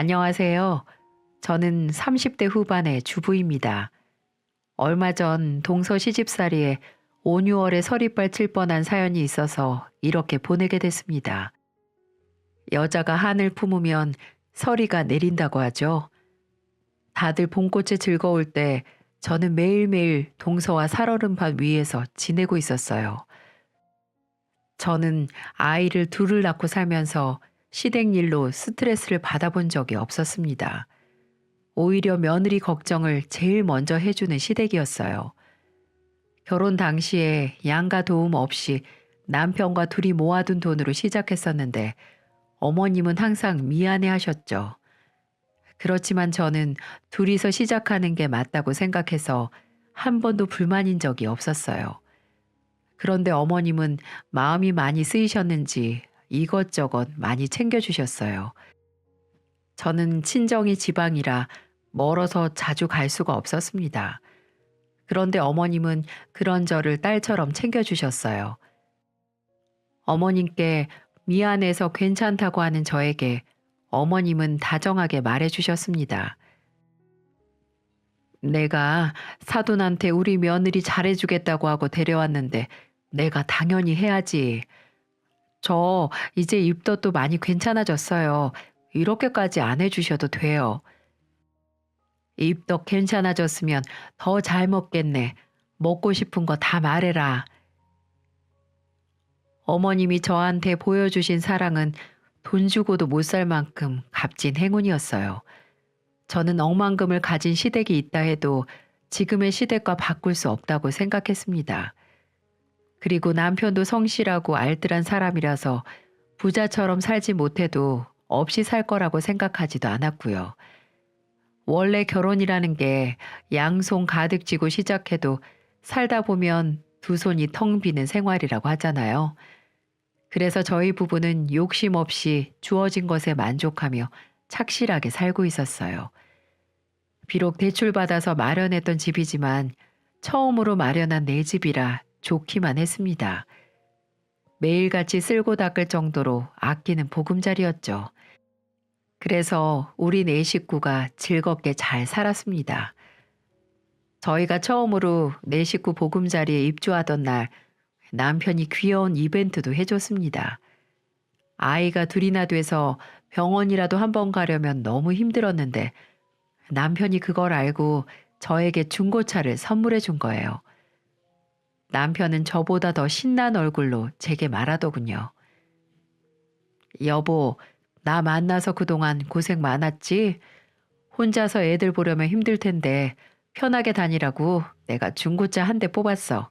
안녕하세요. 저는 30대 후반의 주부입니다. 얼마 전 동서 시집살이에 5, 6월에 서리빨 칠 뻔한 사연이 있어서 이렇게 보내게 됐습니다. 여자가 한을 품으면 서리가 내린다고 하죠. 다들 봄꽃에 즐거울 때 저는 매일매일 동서와 살얼음판 위에서 지내고 있었어요. 저는 아이를 둘을 낳고 살면서 시댁 일로 스트레스를 받아본 적이 없었습니다. 오히려 며느리 걱정을 제일 먼저 해주는 시댁이었어요. 결혼 당시에 양가 도움 없이 남편과 둘이 모아둔 돈으로 시작했었는데 어머님은 항상 미안해 하셨죠. 그렇지만 저는 둘이서 시작하는 게 맞다고 생각해서 한 번도 불만인 적이 없었어요. 그런데 어머님은 마음이 많이 쓰이셨는지 이것저것 많이 챙겨주셨어요. 저는 친정이 지방이라 멀어서 자주 갈 수가 없었습니다. 그런데 어머님은 그런 저를 딸처럼 챙겨주셨어요. 어머님께 미안해서 괜찮다고 하는 저에게 어머님은 다정하게 말해주셨습니다. 내가 사돈한테 우리 며느리 잘해주겠다고 하고 데려왔는데 내가 당연히 해야지. 저 이제 입덧도 많이 괜찮아졌어요. 이렇게까지 안 해주셔도 돼요. 입덧 괜찮아졌으면 더 잘 먹겠네. 먹고 싶은 거 다 말해라. 어머님이 저한테 보여주신 사랑은 돈 주고도 못 살 만큼 값진 행운이었어요. 저는 억만금을 가진 시댁이 있다 해도 지금의 시댁과 바꿀 수 없다고 생각했습니다. 그리고 남편도 성실하고 알뜰한 사람이라서 부자처럼 살지 못해도 없이 살 거라고 생각하지도 않았고요. 원래 결혼이라는 게 양손 가득 쥐고 시작해도 살다 보면 두 손이 텅 비는 생활이라고 하잖아요. 그래서 저희 부부는 욕심 없이 주어진 것에 만족하며 착실하게 살고 있었어요. 비록 대출받아서 마련했던 집이지만 처음으로 마련한 내 집이라 좋기만 했습니다. 매일같이 쓸고 닦을 정도로 아끼는 보금자리였죠. 그래서 우리 네 식구가 즐겁게 잘 살았습니다. 저희가 처음으로 네 식구 보금자리에 입주하던 날 남편이 귀여운 이벤트도 해줬습니다. 아이가 둘이나 돼서 병원이라도 한번 가려면 너무 힘들었는데 남편이 그걸 알고 저에게 중고차를 선물해 준 거예요. 남편은 저보다 더 신난 얼굴로 제게 말하더군요. 여보, 나 만나서 그동안 고생 많았지? 혼자서 애들 보려면 힘들 텐데 편하게 다니라고 내가 중고차 한 대 뽑았어.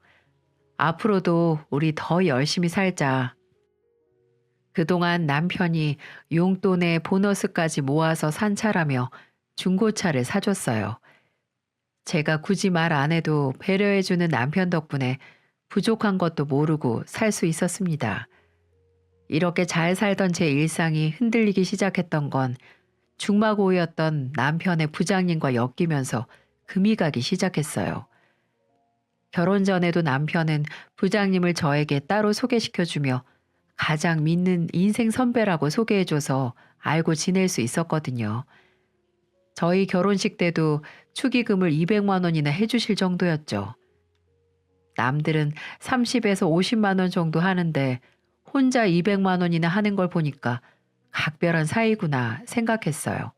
앞으로도 우리 더 열심히 살자. 그동안 남편이 용돈에 보너스까지 모아서 산 차라며 중고차를 사줬어요. 제가 굳이 말 안 해도 배려해주는 남편 덕분에 부족한 것도 모르고 살 수 있었습니다. 이렇게 잘 살던 제 일상이 흔들리기 시작했던 건 중마고우였던 남편의 부장님과 엮이면서 금이 가기 시작했어요. 결혼 전에도 남편은 부장님을 저에게 따로 소개시켜주며 가장 믿는 인생 선배라고 소개해줘서 알고 지낼 수 있었거든요. 저희 결혼식 때도 축의금을 200만 원이나 해주실 정도였죠. 남들은 30에서 50만 원 정도 하는데 혼자 200만 원이나 하는 걸 보니까 각별한 사이구나 생각했어요.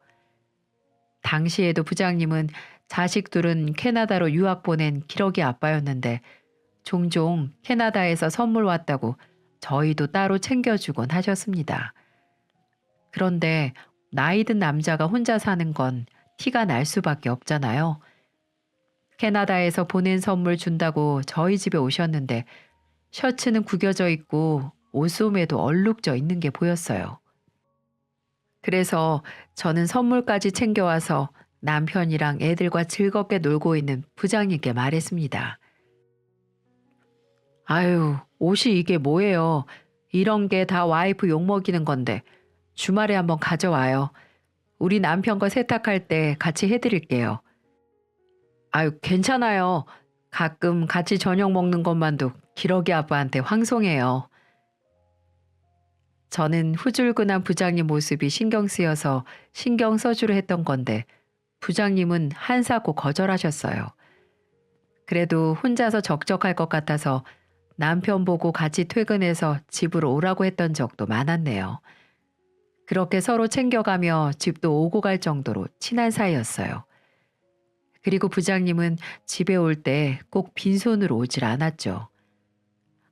당시에도 부장님은 자식들은 캐나다로 유학 보낸 기러기 아빠였는데 종종 캐나다에서 선물 왔다고 저희도 따로 챙겨주곤 하셨습니다. 그런데 나이 든 남자가 혼자 사는 건 티가 날 수밖에 없잖아요. 캐나다에서 보낸 선물 준다고 저희 집에 오셨는데 셔츠는 구겨져 있고 옷소매도 얼룩져 있는 게 보였어요. 그래서 저는 선물까지 챙겨와서 남편이랑 애들과 즐겁게 놀고 있는 부장님께 말했습니다. 아유, 옷이 이게 뭐예요? 이런 게 다 와이프 욕먹이는 건데 주말에 한번 가져와요. 우리 남편 거 세탁할 때 같이 해드릴게요. 아유, 괜찮아요. 가끔 같이 저녁 먹는 것만도 기러기 아빠한테 황송해요. 저는 후줄근한 부장님 모습이 신경 쓰여서 신경 써주려 했던 건데 부장님은 한사코 거절하셨어요. 그래도 혼자서 적적할 것 같아서 남편 보고 같이 퇴근해서 집으로 오라고 했던 적도 많았네요. 그렇게 서로 챙겨가며 집도 오고 갈 정도로 친한 사이였어요. 그리고 부장님은 집에 올 때 꼭 빈손으로 오질 않았죠.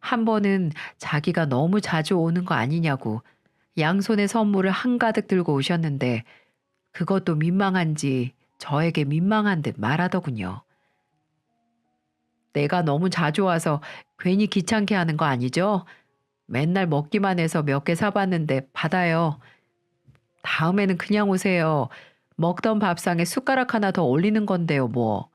한 번은 자기가 너무 자주 오는 거 아니냐고 양손에 선물을 한가득 들고 오셨는데 그것도 민망한지 저에게 민망한 듯 말하더군요. 내가 너무 자주 와서 괜히 귀찮게 하는 거 아니죠? 맨날 먹기만 해서 몇 개 사봤는데 받아요. 다음에는 그냥 오세요. 먹던 밥상에 숟가락 하나 더 올리는 건데요, 뭐.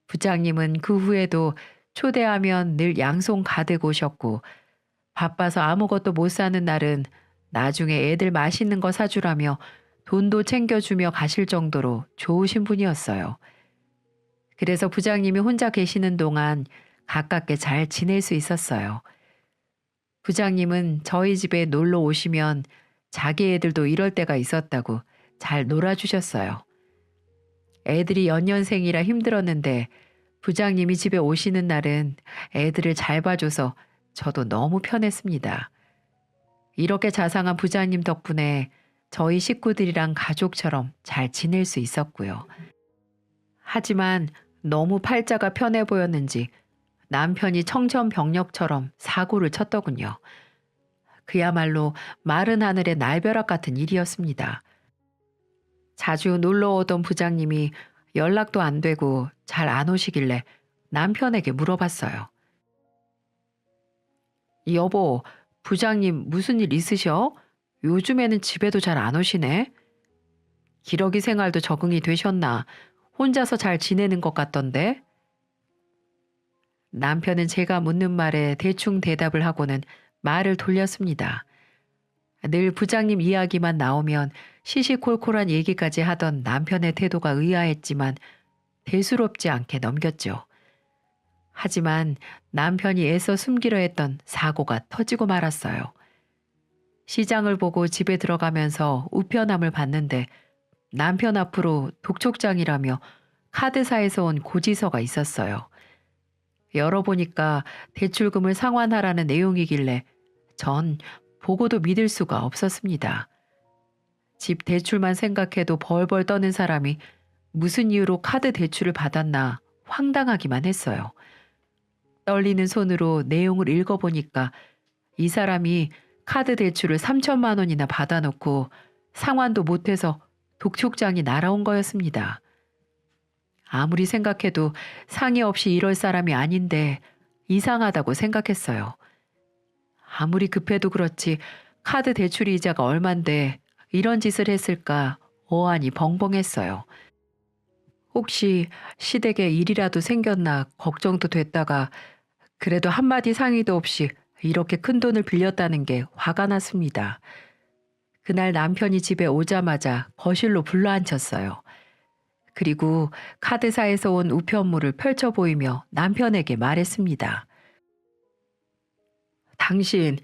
부장님은 그 후에도 초대하면 늘 양손 가득 오셨고 바빠서 아무것도 못 사는 날은 나중에 애들 맛있는 거 사주라며 돈도 챙겨주며 가실 정도로 좋으신 분이었어요. 그래서 부장님이 혼자 계시는 동안 가깝게 잘 지낼 수 있었어요. 부장님은 저희 집에 놀러 오시면 자기 애들도 이럴 때가 있었다고 잘 놀아주셨어요. 애들이 연년생이라 힘들었는데 부장님이 집에 오시는 날은 애들을 잘 봐줘서 저도 너무 편했습니다. 이렇게 자상한 부장님 덕분에 저희 식구들이랑 가족처럼 잘 지낼 수 있었고요. 하지만 너무 팔자가 편해 보였는지 남편이 청천벽력처럼 사고를 쳤더군요. 그야말로 마른 하늘의 날벼락 같은 일이었습니다. 자주 놀러 오던 부장님이 연락도 안 되고 잘 안 오시길래 남편에게 물어봤어요. 여보, 부장님 무슨 일 있으셔? 요즘에는 집에도 잘 안 오시네. 기러기 생활도 적응이 되셨나? 혼자서 잘 지내는 것 같던데? 남편은 제가 묻는 말에 대충 대답을 하고는 말을 돌렸습니다. 늘 부장님 이야기만 나오면 시시콜콜한 얘기까지 하던 남편의 태도가 의아했지만 대수롭지 않게 넘겼죠. 하지만 남편이 애써 숨기려 했던 사고가 터지고 말았어요. 시장을 보고 집에 들어가면서 우편함을 봤는데 남편 앞으로 독촉장이라며 카드사에서 온 고지서가 있었어요. 열어보니까 대출금을 상환하라는 내용이길래 전 보고도 믿을 수가 없었습니다. 집 대출만 생각해도 벌벌 떠는 사람이 무슨 이유로 카드 대출을 받았나 황당하기만 했어요. 떨리는 손으로 내용을 읽어보니까 이 사람이 카드 대출을 3천만 원이나 받아놓고 상환도 못해서 독촉장이 날아온 거였습니다. 아무리 생각해도 상의 없이 이럴 사람이 아닌데 이상하다고 생각했어요. 아무리 급해도 그렇지 카드 대출 이자가 얼만데 이런 짓을 했을까 어안이 벙벙했어요. 혹시 시댁에 일이라도 생겼나 걱정도 됐다가 그래도 한마디 상의도 없이 이렇게 큰 돈을 빌렸다는 게 화가 났습니다. 그날 남편이 집에 오자마자 거실로 불러앉혔어요. 그리고 카드사에서 온 우편물을 펼쳐 보이며 남편에게 말했습니다. 당신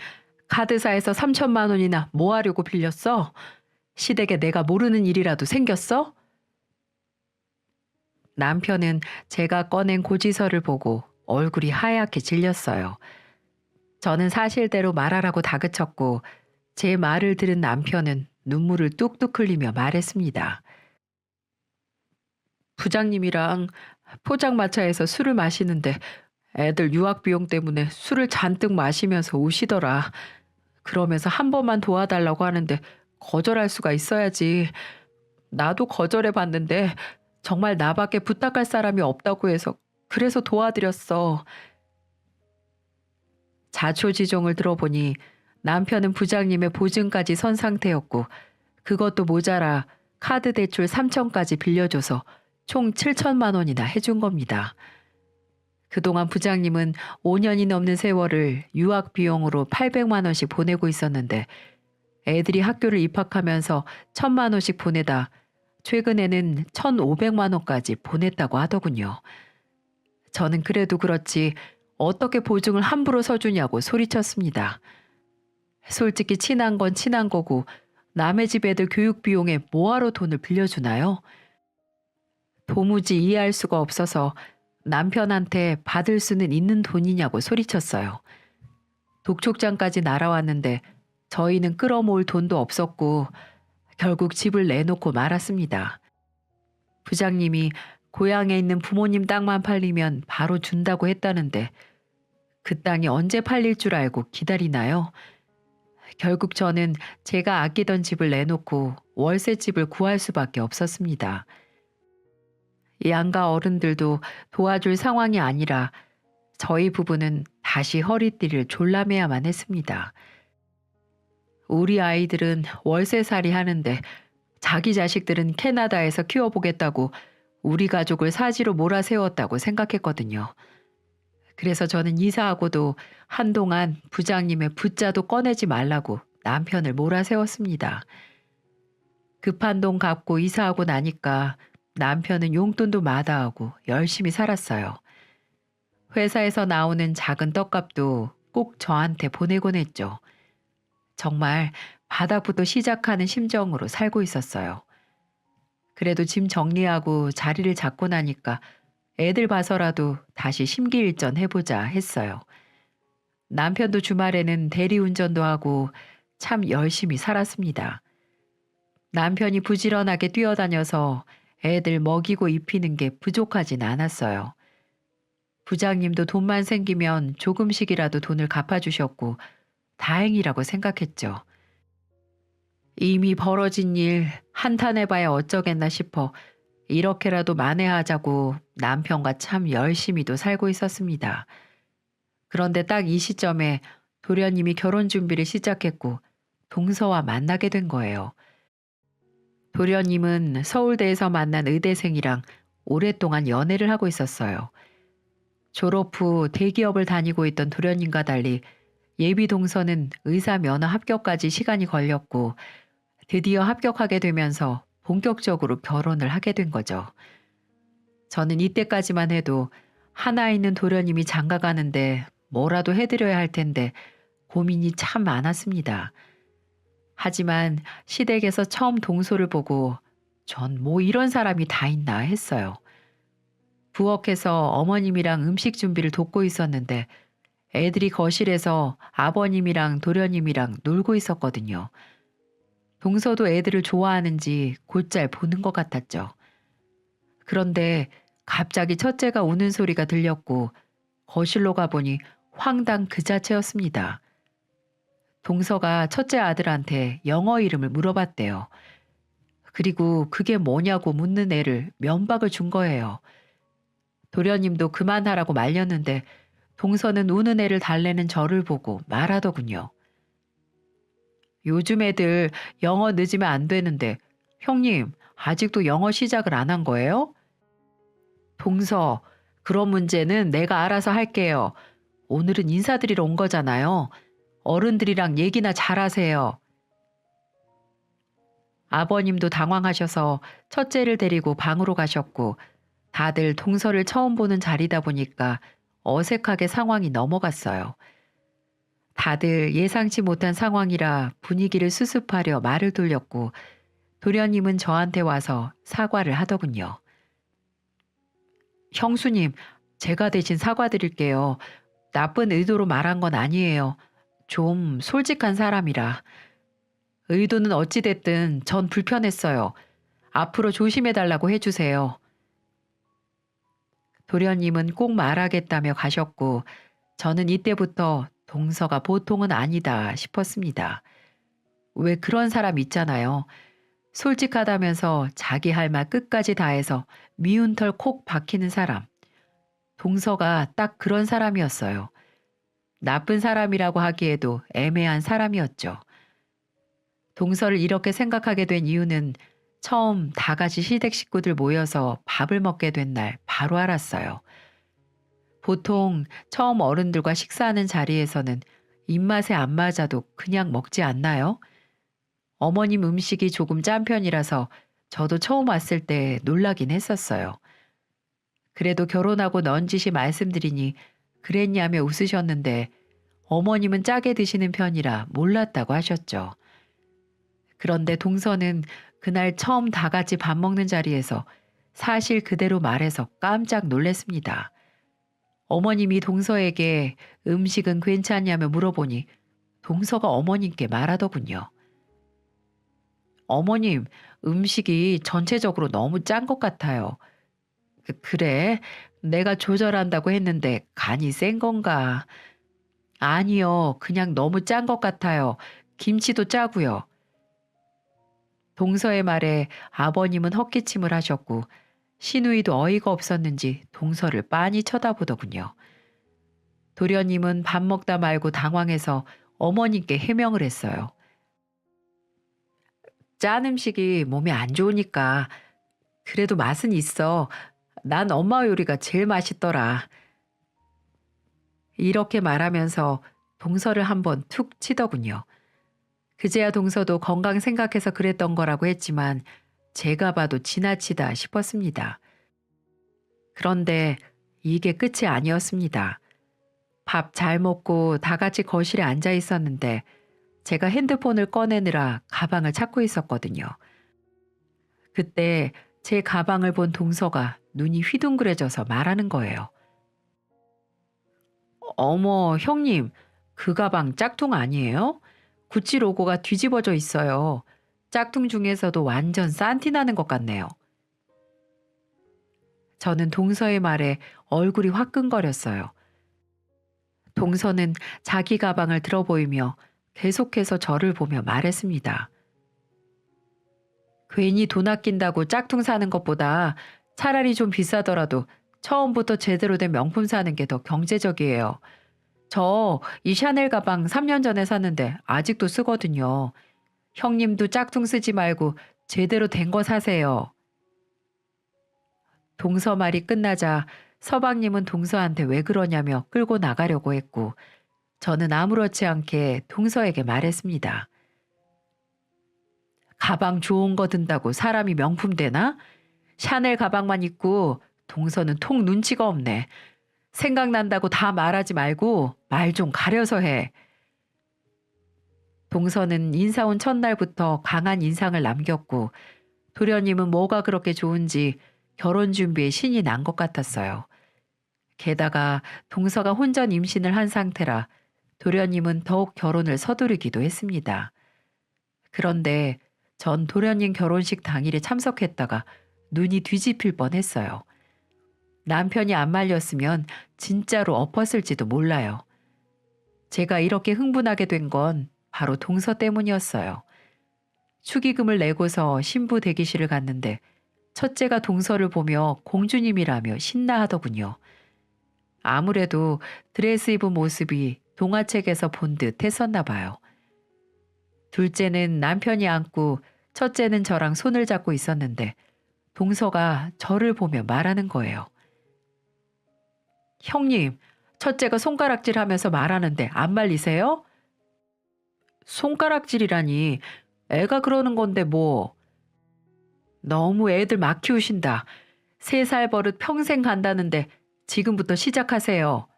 카드사에서 3천만 원이나 뭐 하려고 빌렸어? 시댁에 내가 모르는 일이라도 생겼어? 남편은 제가 꺼낸 고지서를 보고 얼굴이 하얗게 질렸어요. 저는 사실대로 말하라고 다그쳤고 제 말을 들은 남편은 눈물을 뚝뚝 흘리며 말했습니다. 부장님이랑 포장마차에서 술을 마시는데 애들 유학 비용 때문에 술을 잔뜩 마시면서 우시더라. 그러면서 한 번만 도와달라고 하는데 거절할 수가 있어야지. 나도 거절해 봤는데 정말 나밖에 부탁할 사람이 없다고 해서 그래서 도와드렸어. 자초지종을 들어보니 남편은 부장님의 보증까지 선 상태였고 그것도 모자라 카드 대출 3천까지 빌려줘서 총 7천만 원이나 해준 겁니다. 그동안 부장님은 5년이 넘는 세월을 유학 비용으로 800만 원씩 보내고 있었는데 애들이 학교를 입학하면서 1,000만 원씩 보내다 최근에는 1,500만 원까지 보냈다고 하더군요. 저는 그래도 그렇지 어떻게 보증을 함부로 서주냐고 소리쳤습니다. 솔직히 친한 건 친한 거고 남의 집 애들 교육 비용에 뭐하러 돈을 빌려주나요? 도무지 이해할 수가 없어서 남편한테 받을 수는 있는 돈이냐고 소리쳤어요. 독촉장까지 날아왔는데 저희는 끌어모을 돈도 없었고 결국 집을 내놓고 말았습니다. 부장님이 고향에 있는 부모님 땅만 팔리면 바로 준다고 했다는데 그 땅이 언제 팔릴 줄 알고 기다리나요? 결국 저는 제가 아끼던 집을 내놓고 월세집을 구할 수밖에 없었습니다. 양가 어른들도 도와줄 상황이 아니라 저희 부부는 다시 허리띠를 졸라매야만 했습니다. 우리 아이들은 월세살이 하는데 자기 자식들은 캐나다에서 키워보겠다고 우리 가족을 사지로 몰아세웠다고 생각했거든요. 그래서 저는 이사하고도 한동안 부장님의 부자도 꺼내지 말라고 남편을 몰아세웠습니다. 급한 돈 갚고 이사하고 나니까 남편은 용돈도 마다하고 열심히 살았어요. 회사에서 나오는 작은 떡값도 꼭 저한테 보내곤 했죠. 정말 바닥부터 시작하는 심정으로 살고 있었어요. 그래도 짐 정리하고 자리를 잡고 나니까 애들 봐서라도 다시 심기일전 해보자 했어요. 남편도 주말에는 대리운전도 하고 참 열심히 살았습니다. 남편이 부지런하게 뛰어다녀서 애들 먹이고 입히는 게 부족하진 않았어요. 부장님도 돈만 생기면 조금씩이라도 돈을 갚아주셨고 다행이라고 생각했죠. 이미 벌어진 일 한탄해봐야 어쩌겠나 싶어 이렇게라도 만회하자고 남편과 참 열심히도 살고 있었습니다. 그런데 딱 이 시점에 도련님이 결혼 준비를 시작했고 동서와 만나게 된 거예요. 도련님은 서울대에서 만난 의대생이랑 오랫동안 연애를 하고 있었어요. 졸업 후 대기업을 다니고 있던 도련님과 달리 예비 동서는 의사 면허 합격까지 시간이 걸렸고 드디어 합격하게 되면서 본격적으로 결혼을 하게 된 거죠. 저는 이때까지만 해도 하나 있는 도련님이 장가 가는데 뭐라도 해드려야 할 텐데 고민이 참 많았습니다. 하지만 시댁에서 처음 동서를 보고 전 뭐 이런 사람이 다 있나 했어요. 부엌에서 어머님이랑 음식 준비를 돕고 있었는데 애들이 거실에서 아버님이랑 도련님이랑 놀고 있었거든요. 동서도 애들을 좋아하는지 곧잘 보는 것 같았죠. 그런데 갑자기 첫째가 우는 소리가 들렸고 거실로 가보니 황당 그 자체였습니다. 동서가 첫째 아들한테 영어 이름을 물어봤대요. 그리고 그게 뭐냐고 묻는 애를 면박을 준 거예요. 도련님도 그만하라고 말렸는데 동서는 우는 애를 달래는 저를 보고 말하더군요. 요즘 애들 영어 늦으면 안 되는데 형님 아직도 영어 시작을 안 한 거예요? 동서, 그런 문제는 내가 알아서 할게요. 오늘은 인사드리러 온 거잖아요. 어른들이랑 얘기나 잘하세요. 아버님도 당황하셔서 첫째를 데리고 방으로 가셨고 다들 동서를 처음 보는 자리다 보니까 어색하게 상황이 넘어갔어요. 다들 예상치 못한 상황이라 분위기를 수습하려 말을 돌렸고 도련님은 저한테 와서 사과를 하더군요. 형수님, 제가 대신 사과드릴게요. 나쁜 의도로 말한 건 아니에요. 좀 솔직한 사람이라. 의도는 어찌됐든 전 불편했어요. 앞으로 조심해달라고 해주세요. 도련님은 꼭 말하겠다며 가셨고 저는 이때부터 동서가 보통은 아니다 싶었습니다. 왜 그런 사람 있잖아요. 솔직하다면서 자기 할 말 끝까지 다해서 미운 털 콕 박히는 사람. 동서가 딱 그런 사람이었어요. 나쁜 사람이라고 하기에도 애매한 사람이었죠. 동서를 이렇게 생각하게 된 이유는 처음 다 같이 시댁 식구들 모여서 밥을 먹게 된 날 바로 알았어요. 보통 처음 어른들과 식사하는 자리에서는 입맛에 안 맞아도 그냥 먹지 않나요? 어머님 음식이 조금 짠 편이라서 저도 처음 왔을 때 놀라긴 했었어요. 그래도 결혼하고 넌지시 말씀드리니 그랬냐며 웃으셨는데 어머님은 짜게 드시는 편이라 몰랐다고 하셨죠. 그런데 동서는 그날 처음 다 같이 밥 먹는 자리에서 사실 그대로 말해서 깜짝 놀랐습니다. 어머님이 동서에게 음식은 괜찮냐며 물어보니 동서가 어머님께 말하더군요. 어머님, 음식이 전체적으로 너무 짠 것 같아요. 그래? 내가 조절한다고 했는데 간이 센 건가? 아니요, 그냥 너무 짠 것 같아요. 김치도 짜고요. 동서의 말에 아버님은 헛기침을 하셨고 시누이도 어이가 없었는지 동서를 빤히 쳐다보더군요. 도련님은 밥 먹다 말고 당황해서 어머님께 해명을 했어요. 짠 음식이 몸에 안 좋으니까 그래도 맛은 있어. 난 엄마 요리가 제일 맛있더라. 이렇게 말하면서 동서를 한번 툭 치더군요. 그제야 동서도 건강 생각해서 그랬던 거라고 했지만 제가 봐도 지나치다 싶었습니다. 그런데 이게 끝이 아니었습니다. 밥 잘 먹고 다 같이 거실에 앉아 있었는데 제가 핸드폰을 꺼내느라 가방을 찾고 있었거든요. 그때 제 가방을 본 동서가 눈이 휘둥그레져서 말하는 거예요. 어머, 형님, 그 가방 짝퉁 아니에요? 구찌 로고가 뒤집어져 있어요. 짝퉁 중에서도 완전 싼티 나는 것 같네요. 저는 동서의 말에 얼굴이 화끈거렸어요. 동서는 자기 가방을 들어 보이며 계속해서 저를 보며 말했습니다. 괜히 돈 아낀다고 짝퉁 사는 것보다 차라리 좀 비싸더라도 처음부터 제대로 된 명품 사는 게 더 경제적이에요. 저 이 샤넬 가방 3년 전에 샀는데 아직도 쓰거든요. 형님도 짝퉁 쓰지 말고 제대로 된 거 사세요. 동서 말이 끝나자 서방님은 동서한테 왜 그러냐며 끌고 나가려고 했고 저는 아무렇지 않게 동서에게 말했습니다. 가방 좋은 거 든다고 사람이 명품 되나? 샤넬 가방만 입고 동서는 통 눈치가 없네. 생각난다고 다 말하지 말고 말 좀 가려서 해. 동서는 인사 온 첫날부터 강한 인상을 남겼고 도련님은 뭐가 그렇게 좋은지 결혼 준비에 신이 난 것 같았어요. 게다가 동서가 혼전 임신을 한 상태라 도련님은 더욱 결혼을 서두르기도 했습니다. 그런데 전 도련님 결혼식 당일에 참석했다가 눈이 뒤집힐 뻔했어요. 남편이 안 말렸으면 진짜로 엎었을지도 몰라요. 제가 이렇게 흥분하게 된 건 바로 동서 때문이었어요. 축의금을 내고서 신부 대기실을 갔는데 첫째가 동서를 보며 공주님이라며 신나하더군요. 아무래도 드레스 입은 모습이 동화책에서 본 듯 했었나 봐요. 둘째는 남편이 안고 첫째는 저랑 손을 잡고 있었는데 동서가 저를 보며 말하는 거예요. 형님, 첫째가 손가락질 하면서 말하는데 안 말리세요? 손가락질이라니 애가 그러는 건데 뭐. 너무 애들 막 키우신다. 3살 버릇 평생 간다는데 지금부터 시작하세요.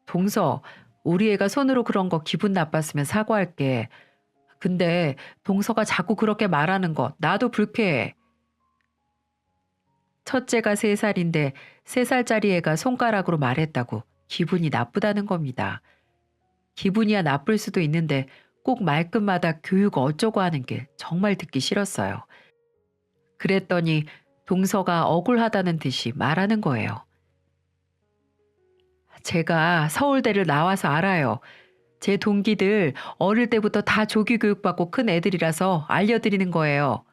동서, 우리 애가 손으로 그런 거 기분 나빴으면 사과할게. 근데 동서가 자꾸 그렇게 말하는 거 나도 불쾌해. 첫째가 3살인데 3살짜리 애가 손가락으로 말했다고 기분이 나쁘다는 겁니다. 기분이야 나쁠 수도 있는데 꼭 말끝마다 교육 어쩌고 하는 게 정말 듣기 싫었어요. 그랬더니 동서가 억울하다는 듯이 말하는 거예요. 제가 서울대를 나와서 알아요. 제 동기들 어릴 때부터 다 조기 교육받고 큰 애들이라서 알려드리는 거예요.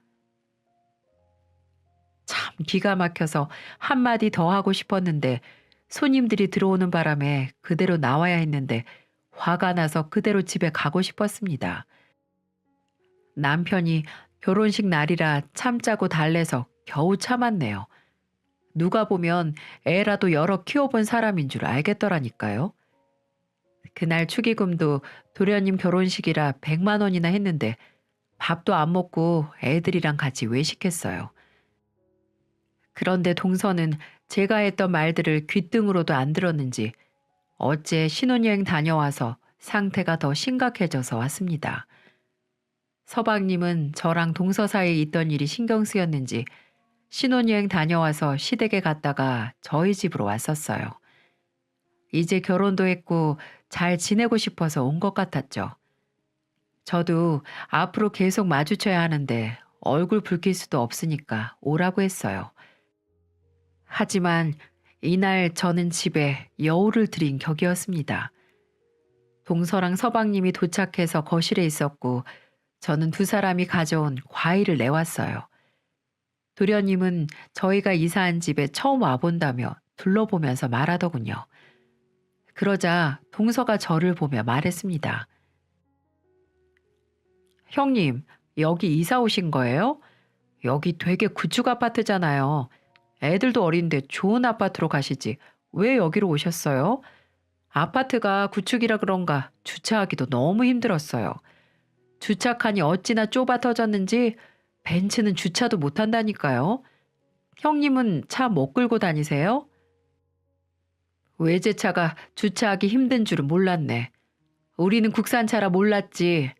참 기가 막혀서 한마디 더 하고 싶었는데 손님들이 들어오는 바람에 그대로 나와야 했는데 화가 나서 그대로 집에 가고 싶었습니다. 남편이 결혼식 날이라 참자고 달래서 겨우 참았네요. 누가 보면 애라도 여러 키워본 사람인 줄 알겠더라니까요. 그날 축의금도 도련님 결혼식이라 100만 원이나 했는데 밥도 안 먹고 애들이랑 같이 외식했어요. 그런데 동서는 제가 했던 말들을 귓등으로도 안 들었는지 어째 신혼여행 다녀와서 상태가 더 심각해져서 왔습니다. 서방님은 저랑 동서 사이에 있던 일이 신경 쓰였는지 신혼여행 다녀와서 시댁에 갔다가 저희 집으로 왔었어요. 이제 결혼도 했고 잘 지내고 싶어서 온 것 같았죠. 저도 앞으로 계속 마주쳐야 하는데 얼굴 붉힐 수도 없으니까 오라고 했어요. 하지만 이날 저는 집에 여우를 들인 격이었습니다. 동서랑 서방님이 도착해서 거실에 있었고 저는 두 사람이 가져온 과일을 내왔어요. 도련님은 저희가 이사한 집에 처음 와본다며 둘러보면서 말하더군요. 그러자 동서가 저를 보며 말했습니다. 형님, 여기 이사 오신 거예요? 여기 되게 구축 아파트잖아요. 애들도 어린데 좋은 아파트로 가시지. 왜 여기로 오셨어요? 아파트가 구축이라 그런가 주차하기도 너무 힘들었어요. 주차칸이 어찌나 좁아 터졌는지 벤츠는 주차도 못 한다니까요. 형님은 차 못 끌고 다니세요? 외제차가 주차하기 힘든 줄은 몰랐네. 우리는 국산차라 몰랐지.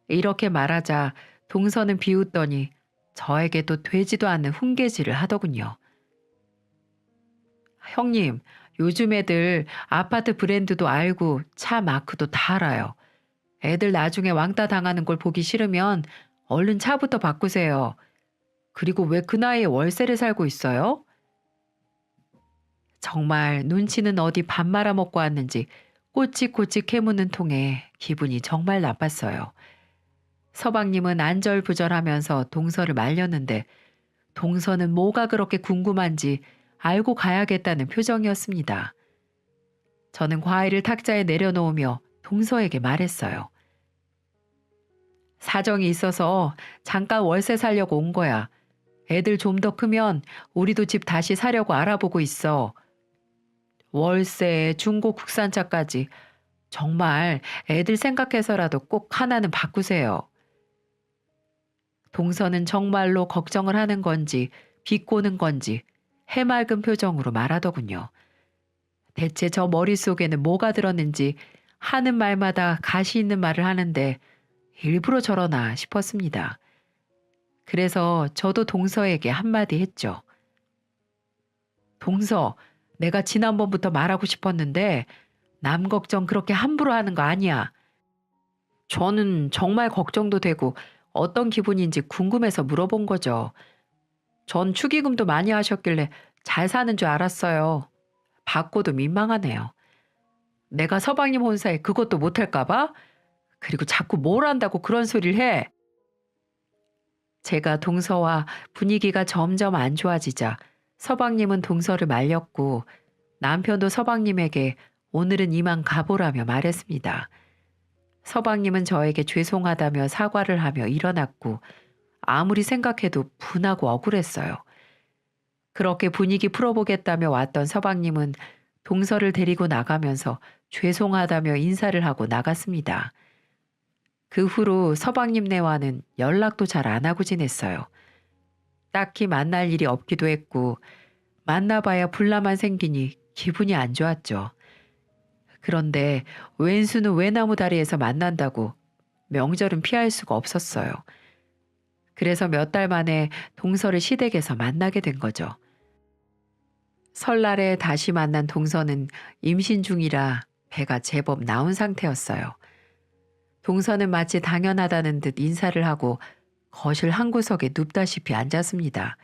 이렇게 말하자 동서는 비웃더니 저에게도 되지도 않는 훈계질을 하더군요. 형님, 요즘 애들 아파트 브랜드도 알고 차 마크도 다 알아요. 애들 나중에 왕따 당하는 걸 보기 싫으면 얼른 차부터 바꾸세요. 그리고 왜 그 나이에 월세를 살고 있어요? 정말 눈치는 어디 밥 말아먹고 왔는지 꼬치꼬치 캐묻는 통에 기분이 정말 나빴어요. 서방님은 안절부절하면서 동서를 말렸는데 동서는 뭐가 그렇게 궁금한지 알고 가야겠다는 표정이었습니다. 저는 과일을 탁자에 내려놓으며 동서에게 말했어요. 사정이 있어서 잠깐 월세 살려고 온 거야. 애들 좀 더 크면 우리도 집 다시 사려고 알아보고 있어. 월세, 중고 국산차까지 정말 애들 생각해서라도 꼭 하나는 바꾸세요. 동서는 정말로 걱정을 하는 건지 비꼬는 건지 해맑은 표정으로 말하더군요. 대체 저 머릿속에는 뭐가 들었는지 하는 말마다 가시 있는 말을 하는데 일부러 저러나 싶었습니다. 그래서 저도 동서에게 한마디 했죠. 동서, 내가 지난번부터 말하고 싶었는데 남 걱정 그렇게 함부로 하는 거 아니야. 저는 정말 걱정도 되고 어떤 기분인지 궁금해서 물어본 거죠. 전 축의금도 많이 하셨길래 잘 사는 줄 알았어요. 받고도 민망하네요. 내가 서방님 혼사에 그것도 못할까 봐? 그리고 자꾸 뭘 한다고 그런 소리를 해. 제가 동서와 분위기가 점점 안 좋아지자 서방님은 동서를 말렸고 남편도 서방님에게 오늘은 이만 가보라며 말했습니다. 서방님은 저에게 죄송하다며 사과를 하며 일어났고 아무리 생각해도 분하고 억울했어요. 그렇게 분위기 풀어보겠다며 왔던 서방님은 동서를 데리고 나가면서 죄송하다며 인사를 하고 나갔습니다. 그 후로 서방님네와는 연락도 잘 안 하고 지냈어요. 딱히 만날 일이 없기도 했고 만나봐야 불나만 생기니 기분이 안 좋았죠. 그런데 왼수는 외나무 다리에서 만난다고 명절은 피할 수가 없었어요. 그래서 몇 달 만에 동서를 시댁에서 만나게 된 거죠. 설날에 다시 만난 동서는 임신 중이라 배가 제법 나온 상태였어요. 동서는 마치 당연하다는 듯 인사를 하고 거실 한 구석에 눕다시피 앉았습니다.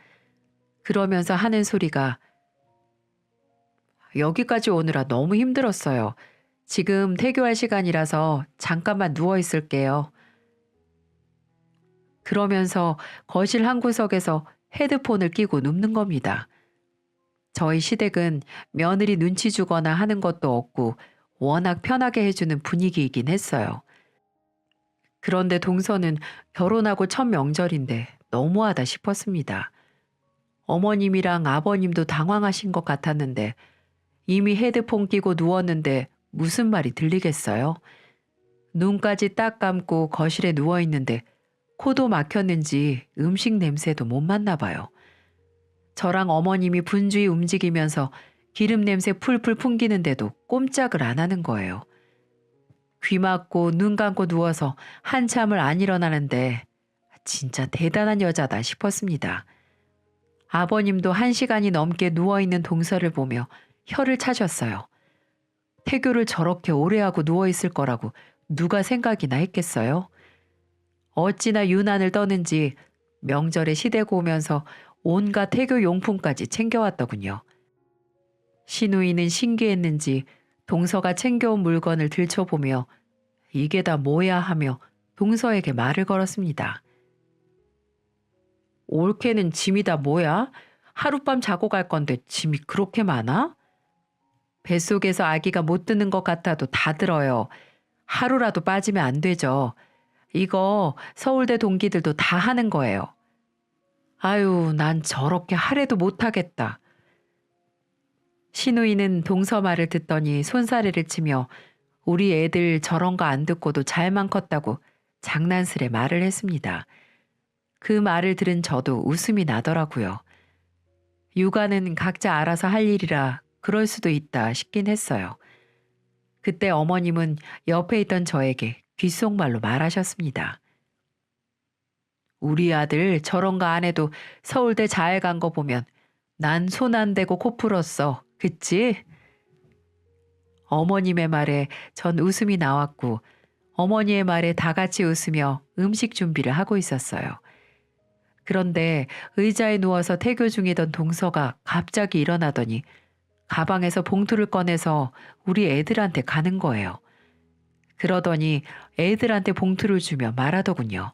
그러면서 하는 소리가 여기까지 오느라 너무 힘들었어요. 지금 퇴교할 시간이라서 잠깐만 누워 있을게요. 그러면서 거실 한 구석에서 헤드폰을 끼고 눕는 겁니다. 저희 시댁은 며느리 눈치 주거나 하는 것도 없고 워낙 편하게 해주는 분위기이긴 했어요. 그런데 동서는 결혼하고 첫 명절인데 너무하다 싶었습니다. 어머님이랑 아버님도 당황하신 것 같았는데 이미 헤드폰 끼고 누웠는데 무슨 말이 들리겠어요? 눈까지 딱 감고 거실에 누워있는데 코도 막혔는지 음식 냄새도 못 맡나 봐요. 저랑 어머님이 분주히 움직이면서 기름 냄새 풀풀 풍기는데도 꼼짝을 안 하는 거예요. 귀 막고 눈 감고 누워서 한참을 안 일어나는데 진짜 대단한 여자다 싶었습니다. 아버님도 1시간이 넘게 누워있는 동서를 보며 혀를 차셨어요. 태교를 저렇게 오래 하고 누워있을 거라고 누가 생각이나 했겠어요? 어찌나 유난을 떠는지 명절에 시댁 오면서 온갖 태교 용품까지 챙겨왔더군요. 시누이는 신기했는지 동서가 챙겨온 물건을 들춰보며 이게 다 뭐야 하며 동서에게 말을 걸었습니다. 올케는 짐이 다 뭐야? 하룻밤 자고 갈 건데 짐이 그렇게 많아? 뱃속에서 아기가 못 드는 것 같아도 다 들어요. 하루라도 빠지면 안 되죠. 이거 서울대 동기들도 다 하는 거예요. 아유, 난 저렇게 하래도 못하겠다. 시누이는 동서 말을 듣더니 손사래를 치며 우리 애들 저런 거 안 듣고도 잘만 컸다고 장난스레 말을 했습니다. 그 말을 들은 저도 웃음이 나더라고요. 육아는 각자 알아서 할 일이라 그럴 수도 있다 싶긴 했어요. 그때 어머님은 옆에 있던 저에게 귓속말로 말하셨습니다. 우리 아들 저런 거 안 해도 서울대 잘 간 거 보면 난 손 안 대고 코 풀었어. 그치? 어머님의 말에 전 웃음이 나왔고 어머니의 말에 다 같이 웃으며 음식 준비를 하고 있었어요. 그런데 의자에 누워서 태교 중이던 동서가 갑자기 일어나더니 가방에서 봉투를 꺼내서 우리 애들한테 가는 거예요. 그러더니 애들한테 봉투를 주며 말하더군요.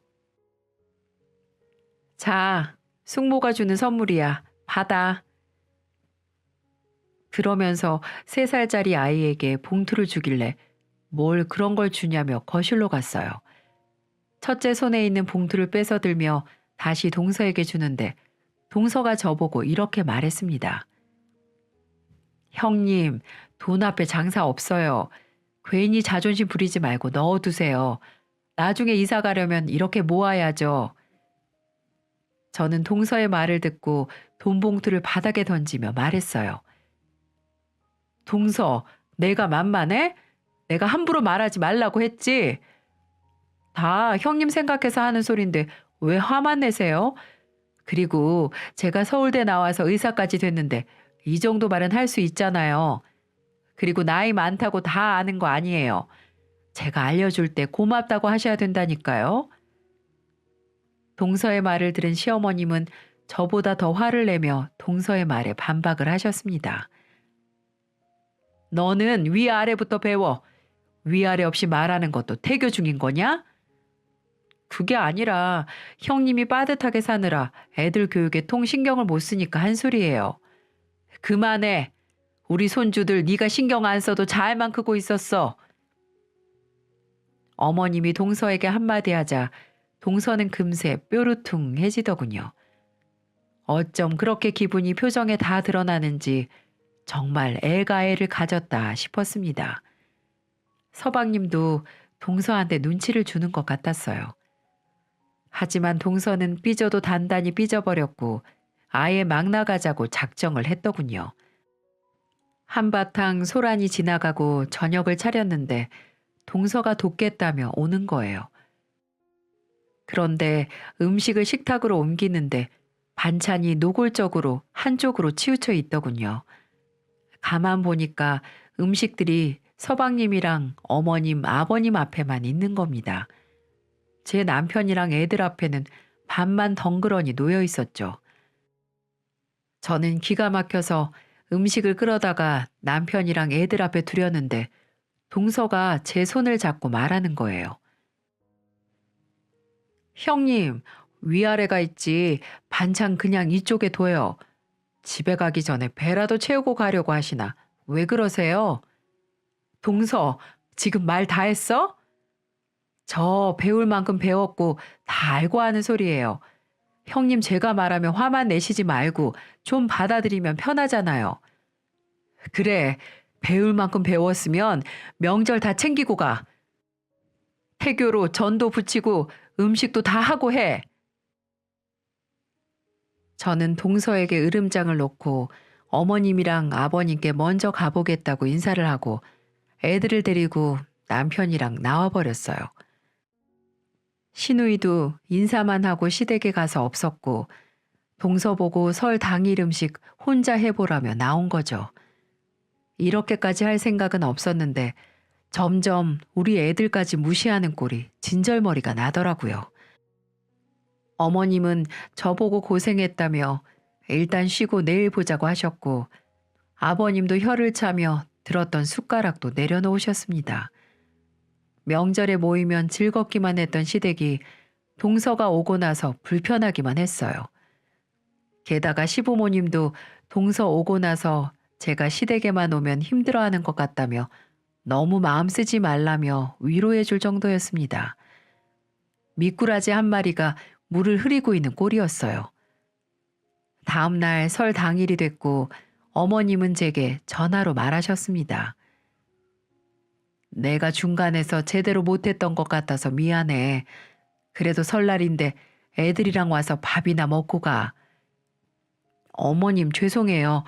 자, 숙모가 주는 선물이야. 받아. 그러면서 3살짜리 아이에게 봉투를 주길래 뭘 그런 걸 주냐며 거실로 갔어요. 첫째 손에 있는 봉투를 뺏어 들며 다시 동서에게 주는데 동서가 저보고 이렇게 말했습니다. 형님, 돈 앞에 장사 없어요. 괜히 자존심 부리지 말고 넣어두세요. 나중에 이사 가려면 이렇게 모아야죠. 저는 동서의 말을 듣고 돈 봉투를 바닥에 던지며 말했어요. 동서, 내가 만만해? 내가 함부로 말하지 말라고 했지? 다 형님 생각해서 하는 소린데 왜 화만 내세요? 그리고 제가 서울대 나와서 의사까지 됐는데 이 정도 말은 할 수 있잖아요. 그리고 나이 많다고 다 아는 거 아니에요. 제가 알려줄 때 고맙다고 하셔야 된다니까요. 동서의 말을 들은 시어머님은 저보다 더 화를 내며 동서의 말에 반박을 하셨습니다. 너는 위아래부터 배워. 위아래 없이 말하는 것도 태교 중인 거냐? 그게 아니라 형님이 빠듯하게 사느라 애들 교육에 통 신경을 못 쓰니까 한 소리예요. 그만해. 우리 손주들 네가 신경 안 써도 잘만 크고 있었어. 어머님이 동서에게 한마디 하자 동서는 금세 뾰루퉁해지더군요. 어쩜 그렇게 기분이 표정에 다 드러나는지 정말 애가 애를 가졌다 싶었습니다. 서방님도 동서한테 눈치를 주는 것 같았어요. 하지만 동서는 삐져도 단단히 삐져버렸고 아예 막 나가자고 작정을 했더군요. 한바탕 소란이 지나가고 저녁을 차렸는데 동서가 돕겠다며 오는 거예요. 그런데 음식을 식탁으로 옮기는데 반찬이 노골적으로 한쪽으로 치우쳐 있더군요. 가만 보니까 음식들이 서방님이랑 어머님, 아버님 앞에만 있는 겁니다. 제 남편이랑 애들 앞에는 반만 덩그러니 놓여 있었죠. 저는 기가 막혀서 음식을 끌어다가 남편이랑 애들 앞에 두려는데 동서가 제 손을 잡고 말하는 거예요. 형님, 위아래가 있지 반찬 그냥 이쪽에 둬요. 집에 가기 전에 배라도 채우고 가려고 하시나 왜 그러세요? 동서, 지금 말 다 했어? 저 배울 만큼 배웠고 다 알고 하는 소리예요. 형님 제가 말하면 화만 내시지 말고 좀 받아들이면 편하잖아요. 그래, 배울 만큼 배웠으면 명절 다 챙기고 가. 태교로 전도 붙이고 음식도 다 하고 해. 저는 동서에게 으름장을 놓고 어머님이랑 아버님께 먼저 가보겠다고 인사를 하고 애들을 데리고 남편이랑 나와버렸어요. 시누이도 인사만 하고 시댁에 가서 없었고 동서 보고 설 당일 음식 혼자 해보라며 나온 거죠. 이렇게까지 할 생각은 없었는데 점점 우리 애들까지 무시하는 꼴이 진절머리가 나더라고요. 어머님은 저보고 고생했다며 일단 쉬고 내일 보자고 하셨고 아버님도 혀를 차며 들었던 숟가락도 내려놓으셨습니다. 명절에 모이면 즐겁기만 했던 시댁이 동서가 오고 나서 불편하기만 했어요. 게다가 시부모님도 동서 오고 나서 제가 시댁에만 오면 힘들어하는 것 같다며 너무 마음 쓰지 말라며 위로해 줄 정도였습니다. 미꾸라지 한 마리가 물을 흐리고 있는 꼴이었어요. 다음 날 설 당일이 됐고 어머님은 제게 전화로 말하셨습니다. 내가 중간에서 제대로 못했던 것 같아서 미안해. 그래도 설날인데 애들이랑 와서 밥이나 먹고 가. 어머님 죄송해요.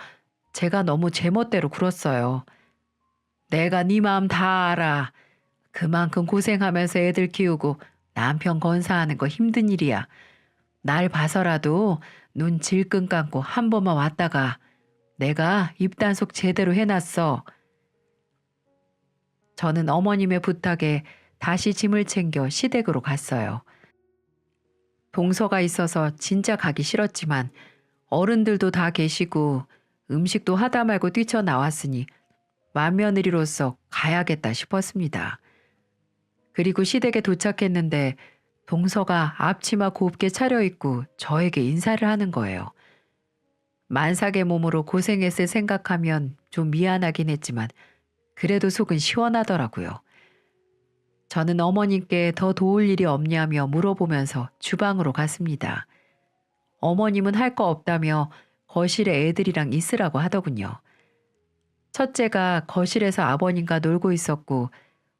제가 너무 제멋대로 굴었어요. 내가 네 마음 다 알아. 그만큼 고생하면서 애들 키우고 남편 건사하는 거 힘든 일이야. 날 봐서라도 눈 질끈 감고 한 번만 왔다가 내가 입단속 제대로 해놨어. 저는 어머님의 부탁에 다시 짐을 챙겨 시댁으로 갔어요. 동서가 있어서 진짜 가기 싫었지만 어른들도 다 계시고 음식도 하다 말고 뛰쳐나왔으니 맏며느리로서 가야겠다 싶었습니다. 그리고 시댁에 도착했는데 동서가 앞치마 곱게 차려입고 저에게 인사를 하는 거예요. 만삭의 몸으로 고생했을 생각하면 좀 미안하긴 했지만 그래도 속은 시원하더라고요. 저는 어머님께 더 도울 일이 없냐며 물어보면서 주방으로 갔습니다. 어머님은 할 거 없다며 거실에 애들이랑 있으라고 하더군요. 첫째가 거실에서 아버님과 놀고 있었고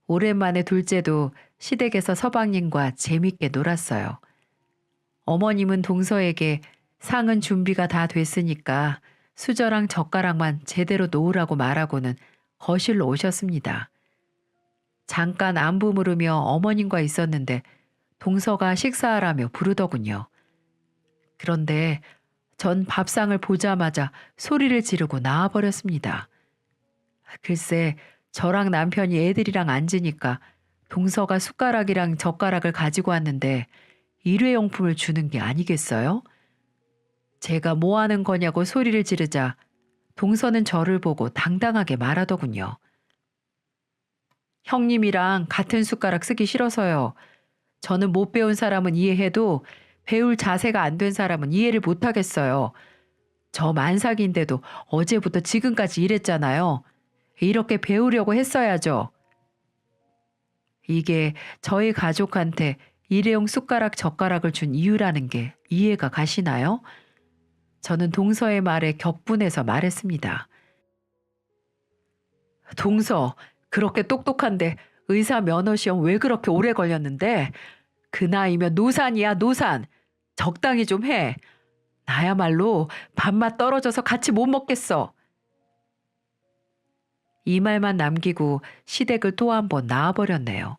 오랜만에 둘째도 시댁에서 서방님과 재밌게 놀았어요. 어머님은 동서에게 상은 준비가 다 됐으니까 수저랑 젓가락만 제대로 놓으라고 말하고는 거실로 오셨습니다. 잠깐 안부 물으며 어머님과 있었는데 동서가 식사하라며 부르더군요. 그런데 전 밥상을 보자마자 소리를 지르고 나와버렸습니다. 글쎄 저랑 남편이 애들이랑 앉으니까 동서가 숟가락이랑 젓가락을 가지고 왔는데 일회용품을 주는 게 아니겠어요? 제가 뭐 하는 거냐고 소리를 지르자 동서는 저를 보고 당당하게 말하더군요. 형님이랑 같은 숟가락 쓰기 싫어서요. 저는 못 배운 사람은 이해해도 배울 자세가 안 된 사람은 이해를 못 하겠어요. 저 만삭인데도 어제부터 지금까지 일했잖아요. 이렇게 배우려고 했어야죠. 이게 저희 가족한테 일회용 숟가락 젓가락을 준 이유라는 게 이해가 가시나요? 저는 동서의 말에 격분해서 말했습니다. 동서, 그렇게 똑똑한데 의사 면허 시험 왜 그렇게 오래 걸렸는데? 그 나이면 노산이야, 노산. 적당히 좀 해. 나야말로 밥맛 떨어져서 같이 못 먹겠어. 이 말만 남기고 시댁을 또 한 번 나와버렸네요.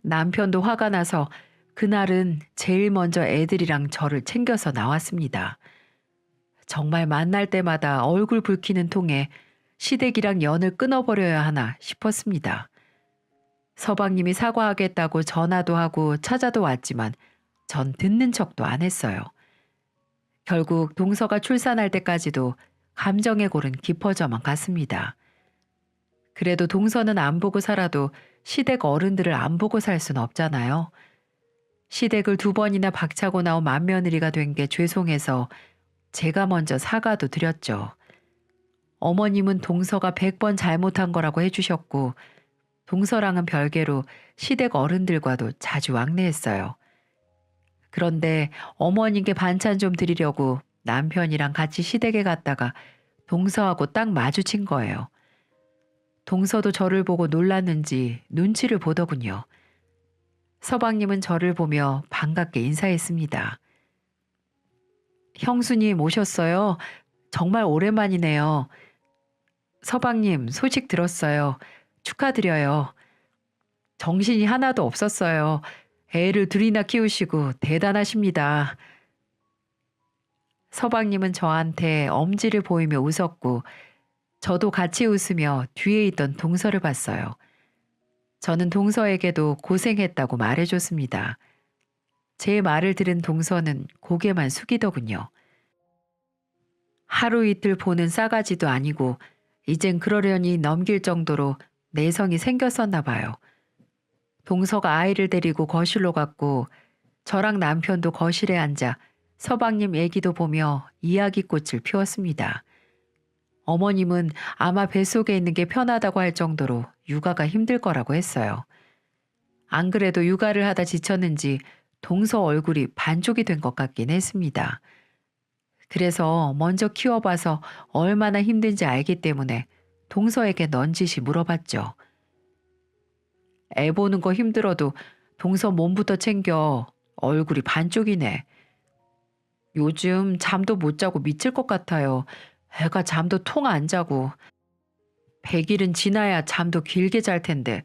남편도 화가 나서 그날은 제일 먼저 애들이랑 저를 챙겨서 나왔습니다. 정말 만날 때마다 얼굴 붉히는 통에 시댁이랑 연을 끊어버려야 하나 싶었습니다. 서방님이 사과하겠다고 전화도 하고 찾아도 왔지만 전 듣는 척도 안 했어요. 결국 동서가 출산할 때까지도 감정의 골은 깊어져만 갔습니다. 그래도 동서는 안 보고 살아도 시댁 어른들을 안 보고 살 순 없잖아요. 시댁을 2번이나 박차고 나온 맏며느리가 된 게 죄송해서 제가 먼저 사과도 드렸죠. 어머님은 동서가 100번 잘못한 거라고 해주셨고 동서랑은 별개로 시댁 어른들과도 자주 왕래했어요. 그런데 어머님께 반찬 좀 드리려고 남편이랑 같이 시댁에 갔다가 동서하고 딱 마주친 거예요. 동서도 저를 보고 놀랐는지 눈치를 보더군요. 서방님은 저를 보며 반갑게 인사했습니다. 형수님 오셨어요? 정말 오랜만이네요. 서방님, 소식 들었어요. 축하드려요. 정신이 하나도 없었어요. 애를 둘이나 키우시고 대단하십니다. 서방님은 저한테 엄지를 보이며 웃었고, 저도 같이 웃으며 뒤에 있던 동서를 봤어요. 저는 동서에게도 고생했다고 말해줬습니다. 제 말을 들은 동서는 고개만 숙이더군요. 하루 이틀 보는 싸가지도 아니고 이젠 그러려니 넘길 정도로 내성이 생겼었나 봐요. 동서가 아이를 데리고 거실로 갔고 저랑 남편도 거실에 앉아 서방님 얘기도 보며 이야기꽃을 피웠습니다. 어머님은 아마 뱃속에 있는 게 편하다고 할 정도로 육아가 힘들 거라고 했어요. 안 그래도 육아를 하다 지쳤는지 동서 얼굴이 반쪽이 된 것 같긴 했습니다. 그래서 먼저 키워봐서 얼마나 힘든지 알기 때문에 동서에게 넌지시 물어봤죠. 애 보는 거 힘들어도 동서 몸부터 챙겨. 얼굴이 반쪽이네. 요즘 잠도 못 자고 미칠 것 같아요. 애가 잠도 통 안 자고. 100일은 지나야 잠도 길게 잘 텐데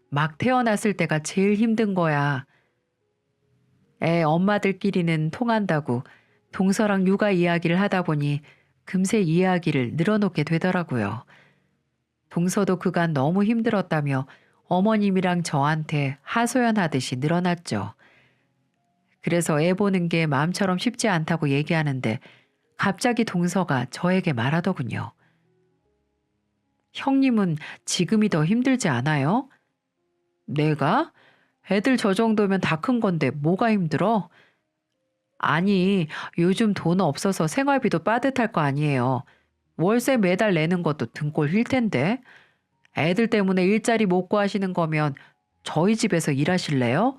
막 태어났을 때가 제일 힘든 거야. 애 엄마들끼리는 통한다고 동서랑 육아 이야기를 하다 보니 금세 이야기를 늘어놓게 되더라고요. 동서도 그간 너무 힘들었다며 어머님이랑 저한테 하소연하듯이 늘어났죠. 그래서 애 보는 게 마음처럼 쉽지 않다고 얘기하는데 갑자기 동서가 저에게 말하더군요. 형님은 지금이 더 힘들지 않아요? 내가? 애들 저 정도면 다 큰 건데 뭐가 힘들어? 아니, 요즘 돈 없어서 생활비도 빠듯할 거 아니에요. 월세 매달 내는 것도 등골 휠 텐데. 애들 때문에 일자리 못 구하시는 거면 저희 집에서 일하실래요?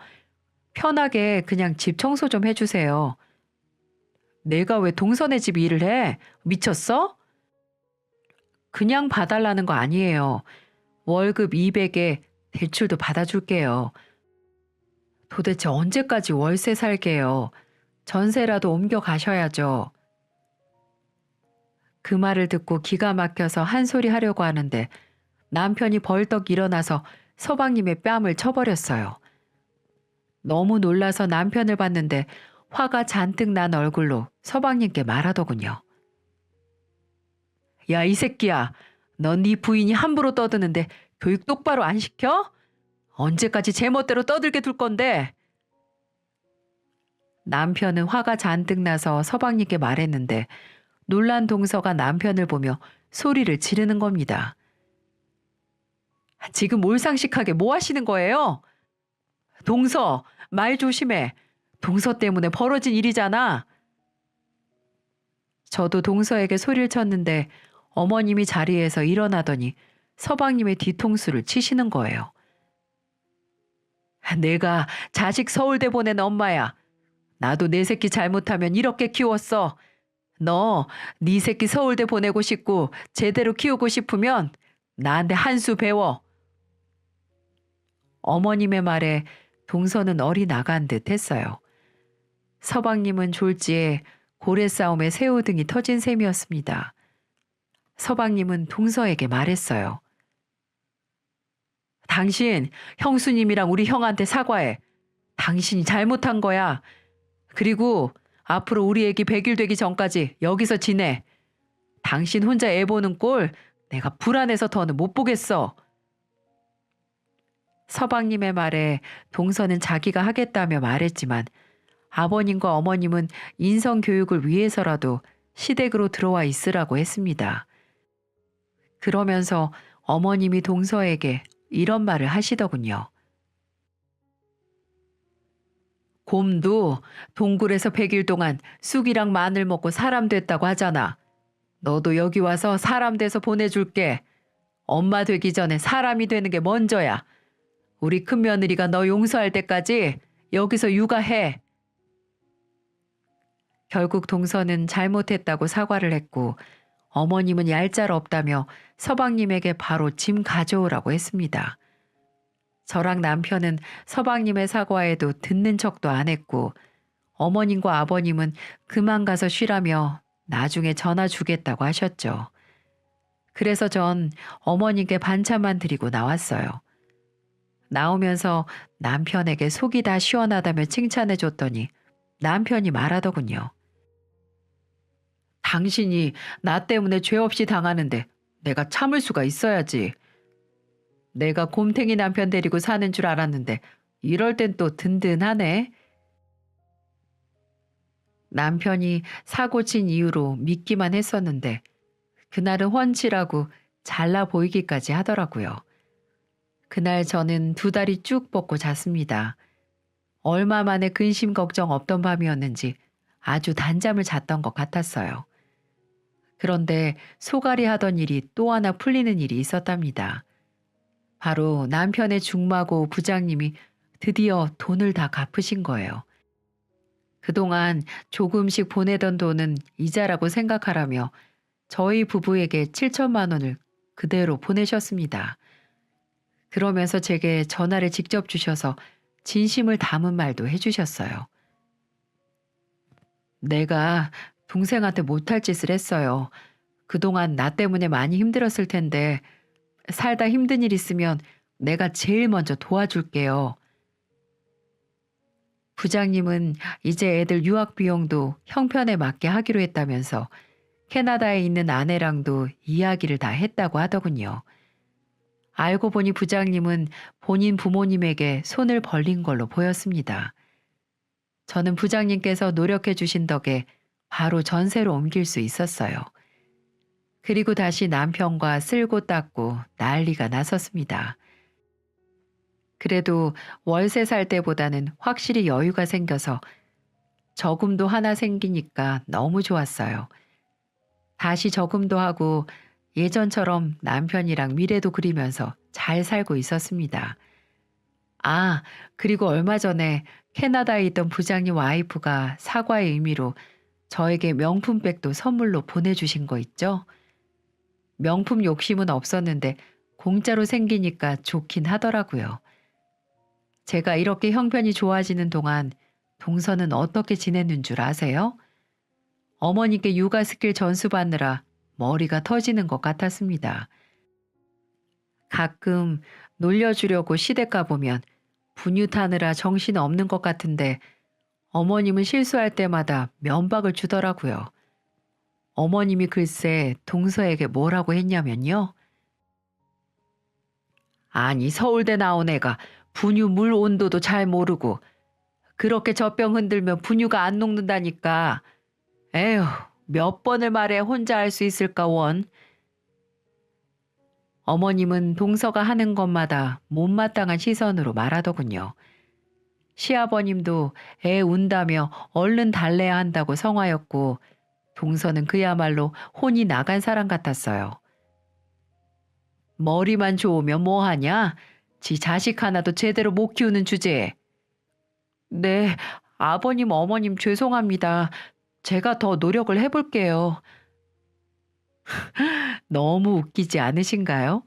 편하게 그냥 집 청소 좀 해주세요. 내가 왜 동선의 집 일을 해? 미쳤어? 그냥 봐달라는 거 아니에요. 월급 200에 대출도 받아줄게요. 도대체 언제까지 월세 살게요? 전세라도 옮겨 가셔야죠. 그 말을 듣고 기가 막혀서 한 소리 하려고 하는데 남편이 벌떡 일어나서 서방님의 뺨을 쳐버렸어요. 너무 놀라서 남편을 봤는데 화가 잔뜩 난 얼굴로 서방님께 말하더군요. 야, 이 새끼야. 넌 네 부인이 함부로 떠드는데 교육 똑바로 안 시켜? 언제까지 제멋대로 떠들게 둘 건데? 남편은 화가 잔뜩 나서 서방님께 말했는데 놀란 동서가 남편을 보며 소리를 지르는 겁니다. 지금 몰상식하게 뭐 하시는 거예요? 동서, 말 조심해. 동서 때문에 벌어진 일이잖아. 저도 동서에게 소리를 쳤는데 어머님이 자리에서 일어나더니 서방님의 뒤통수를 치시는 거예요. 내가 자식 서울대 보낸 엄마야. 나도 내 새끼 잘못하면 이렇게 키웠어. 너, 네 새끼 서울대 보내고 싶고 제대로 키우고 싶으면 나한테 한 수 배워. 어머님의 말에 동서는 어리 나간 듯 했어요. 서방님은 졸지에 고래 싸움에 새우등이 터진 셈이었습니다. 서방님은 동서에게 말했어요. 당신, 형수님이랑 우리 형한테 사과해. 당신이 잘못한 거야. 그리고 앞으로 우리 애기 100일 되기 전까지 여기서 지내. 당신 혼자 애 보는 꼴 내가 불안해서 더는 못 보겠어. 서방님의 말에 동서는 자기가 하겠다며 말했지만 아버님과 어머님은 인성교육을 위해서라도 시댁으로 들어와 있으라고 했습니다. 그러면서 어머님이 동서에게 이런 말을 하시더군요. 곰도 동굴에서 100일 동안 쑥이랑 마늘 먹고 사람 됐다고 하잖아. 너도 여기 와서 사람 돼서 보내줄게. 엄마 되기 전에 사람이 되는 게 먼저야. 우리 큰며느리가 너 용서할 때까지 여기서 육아해. 결국 동서는 잘못했다고 사과를 했고 어머님은 얄짤 없다며 서방님에게 바로 짐 가져오라고 했습니다. 저랑 남편은 서방님의 사과에도 듣는 척도 안 했고 어머님과 아버님은 그만 가서 쉬라며 나중에 전화 주겠다고 하셨죠. 그래서 전 어머니께 반찬만 드리고 나왔어요. 나오면서 남편에게 속이 다 시원하다며 칭찬해 줬더니 남편이 말하더군요. 당신이 나 때문에 죄 없이 당하는데 내가 참을 수가 있어야지. 내가 곰탱이 남편 데리고 사는 줄 알았는데 이럴 땐 또 든든하네. 남편이 사고 친 이유로 믿기만 했었는데 그날은 훤칠하고 잘나 보이기까지 하더라고요. 그날 저는 두 다리 쭉 뻗고 잤습니다. 얼마 만에 근심 걱정 없던 밤이었는지 아주 단잠을 잤던 것 같았어요. 그런데 소갈이 하던 일이 또 하나 풀리는 일이 있었답니다. 바로 남편의 중마고 부장님이 드디어 돈을 다 갚으신 거예요. 그동안 조금씩 보내던 돈은 이자라고 생각하라며 저희 부부에게 7천만 원을 그대로 보내셨습니다. 그러면서 제게 전화를 직접 주셔서 진심을 담은 말도 해주셨어요. 내가 동생한테 못할 짓을 했어요. 그동안 나 때문에 많이 힘들었을 텐데 살다 힘든 일 있으면 내가 제일 먼저 도와줄게요. 부장님은 이제 애들 유학 비용도 형편에 맞게 하기로 했다면서 캐나다에 있는 아내랑도 이야기를 다 했다고 하더군요. 알고 보니 부장님은 본인 부모님에게 손을 벌린 걸로 보였습니다. 저는 부장님께서 노력해 주신 덕에 바로 전세로 옮길 수 있었어요. 그리고 다시 남편과 쓸고 닦고 난리가 났었습니다. 그래도 월세 살 때보다는 확실히 여유가 생겨서 저금도 하나 생기니까 너무 좋았어요. 다시 저금도 하고 예전처럼 남편이랑 미래도 그리면서 잘 살고 있었습니다. 아, 그리고 얼마 전에 캐나다에 있던 부장님 와이프가 사과의 의미로 저에게 명품백도 선물로 보내주신 거 있죠? 명품 욕심은 없었는데 공짜로 생기니까 좋긴 하더라고요. 제가 이렇게 형편이 좋아지는 동안 동서는 어떻게 지냈는 줄 아세요? 어머니께 육아 스킬 전수 받느라 머리가 터지는 것 같았습니다. 가끔 놀려주려고 시댁 가보면 분유 타느라 정신 없는 것 같은데 어머님은 실수할 때마다 면박을 주더라고요. 어머님이 글쎄 동서에게 뭐라고 했냐면요. 아니 서울대 나온 애가 분유 물 온도도 잘 모르고 그렇게 젖병 흔들면 분유가 안 녹는다니까. 에휴 몇 번을 말해 혼자 할 수 있을까 원. 어머님은 동서가 하는 것마다 못마땅한 시선으로 말하더군요. 시아버님도 애 운다며 얼른 달래야 한다고 성화였고 동서는 그야말로 혼이 나간 사람 같았어요. 머리만 좋으면 뭐하냐? 지 자식 하나도 제대로 못 키우는 주제에. 네, 아버님 어머님 죄송합니다. 제가 더 노력을 해볼게요. 너무 웃기지 않으신가요?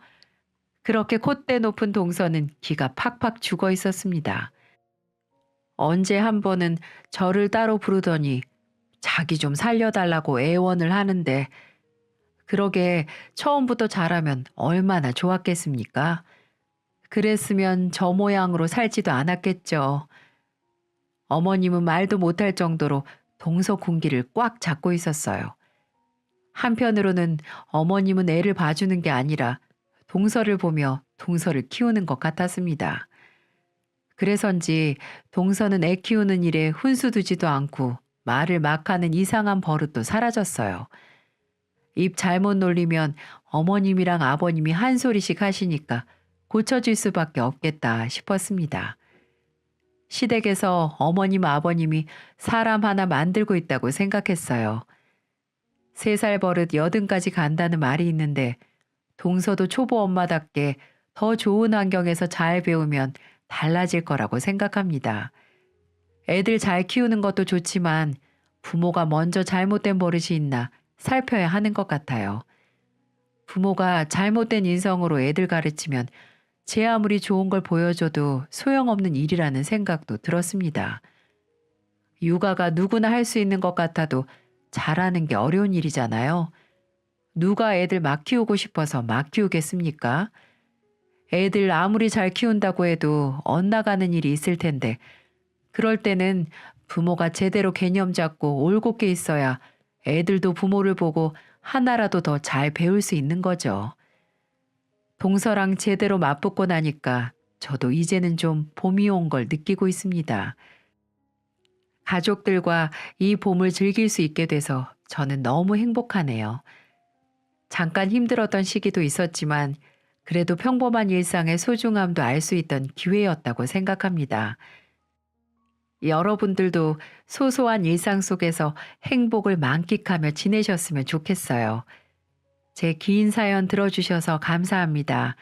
그렇게 콧대 높은 동서는 기가 팍팍 죽어 있었습니다. 언제 한 번은 저를 따로 부르더니 자기 좀 살려달라고 애원을 하는데 그러게 처음부터 잘하면 얼마나 좋았겠습니까? 그랬으면 저 모양으로 살지도 않았겠죠. 어머님은 말도 못할 정도로 동서 군기를 꽉 잡고 있었어요. 한편으로는 어머님은 애를 봐주는 게 아니라 동서를 보며 동서를 키우는 것 같았습니다. 그래서인지 동서는 애 키우는 일에 훈수 두지도 않고 말을 막 하는 이상한 버릇도 사라졌어요. 입 잘못 놀리면 어머님이랑 아버님이 한 소리씩 하시니까 고쳐질 수밖에 없겠다 싶었습니다. 시댁에서 어머님 아버님이 사람 하나 만들고 있다고 생각했어요. 3살 버릇 80까지 간다는 말이 있는데 동서도 초보 엄마답게 더 좋은 환경에서 잘 배우면 달라질 거라고 생각합니다. 애들 잘 키우는 것도 좋지만 부모가 먼저 잘못된 버릇이 있나 살펴야 하는 것 같아요. 부모가 잘못된 인성으로 애들 가르치면 제 아무리 좋은 걸 보여줘도 소용없는 일이라는 생각도 들었습니다. 육아가 누구나 할 수 있는 것 같아도 잘하는 게 어려운 일이잖아요. 누가 애들 막 키우고 싶어서 막 키우겠습니까? 애들 아무리 잘 키운다고 해도 엇나가는 일이 있을 텐데 그럴 때는 부모가 제대로 개념 잡고 올곧게 있어야 애들도 부모를 보고 하나라도 더 잘 배울 수 있는 거죠. 동서랑 제대로 맞붙고 나니까 저도 이제는 좀 봄이 온 걸 느끼고 있습니다. 가족들과 이 봄을 즐길 수 있게 돼서 저는 너무 행복하네요. 잠깐 힘들었던 시기도 있었지만 그래도 평범한 일상의 소중함도 알 수 있던 기회였다고 생각합니다. 여러분들도 소소한 일상 속에서 행복을 만끽하며 지내셨으면 좋겠어요. 제 긴 사연 들어주셔서 감사합니다.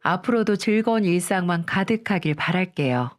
앞으로도 즐거운 일상만 가득하길 바랄게요.